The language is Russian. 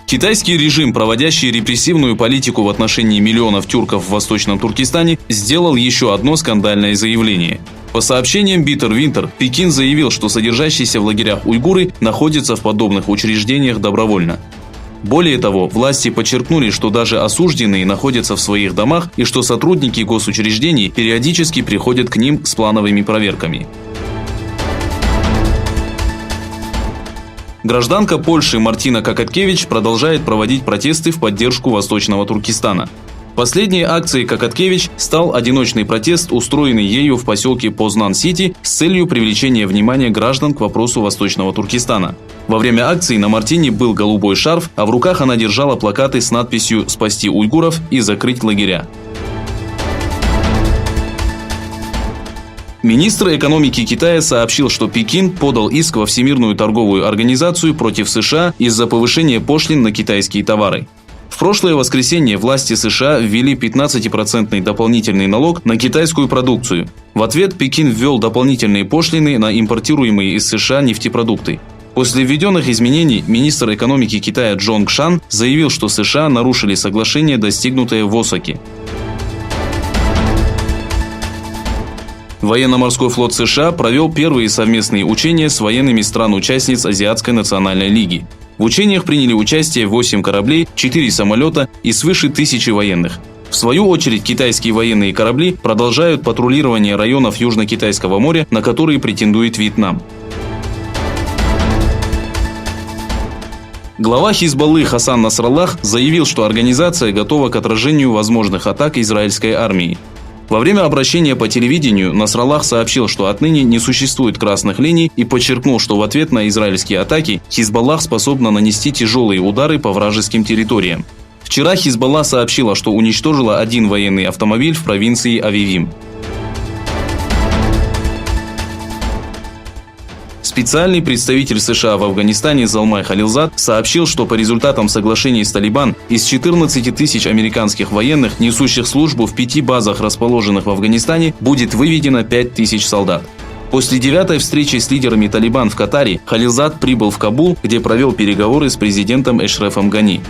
Китайский режим, проводящий репрессивную политику в отношении миллионов тюрков в Восточном Туркестане, сделал еще одно скандальное заявление. По сообщениям Bitter Winter, Пекин заявил, что содержащиеся в лагерях уйгуры находятся в подобных учреждениях добровольно. Более того, власти подчеркнули, что даже осужденные находятся в своих домах и что сотрудники госучреждений периодически приходят к ним с плановыми проверками. Гражданка Польши Мартина Кокоткевич продолжает проводить протесты в поддержку Восточного Туркестана. Последней акцией Кокоткевич стал одиночный протест, устроенный ею в поселке Познан-Сити с целью привлечения внимания граждан к вопросу Восточного Туркестана. Во время акции на Мартине был голубой шарф, а в руках она держала плакаты с надписью «Спасти уйгуров и закрыть лагеря». Министр экономики Китая сообщил, что Пекин подал иск во Всемирную торговую организацию против США из-за повышения пошлин на китайские товары. В прошлое воскресенье власти США ввели 15% дополнительный налог на китайскую продукцию. В ответ Пекин ввел дополнительные пошлины на импортируемые из США нефтепродукты. После введенных изменений министр экономики Китая Джонг Шан заявил, что США нарушили соглашение, достигнутое в Осаке. Военно-морской флот США провел первые совместные учения с военными стран-участниц Азиатской национальной лиги. В учениях приняли участие 8 кораблей, 4 самолета и свыше 1000 военных. В свою очередь, китайские военные корабли продолжают патрулирование районов Южно-Китайского моря, на которые претендует Вьетнам. Глава Хизбаллы Хасан Насраллах заявил, что организация готова к отражению возможных атак израильской армии. Во время обращения по телевидению Насраллах сообщил, что отныне не существует красных линий и подчеркнул, что в ответ на израильские атаки Хизбаллах способна нанести тяжелые удары по вражеским территориям. Вчера Хизбалла сообщила, что уничтожила один военный автомобиль в провинции Авивим. Специальный представитель США в Афганистане Залмай Халилзад сообщил, что по результатам соглашений с Талибан из 14 тысяч американских военных, несущих службу в 5 базах, расположенных в Афганистане, будет выведено 5000 солдат. После 9-й встречи с лидерами Талибан в Катаре Халилзад прибыл в Кабул, где провел переговоры с президентом Эшрефом Гани.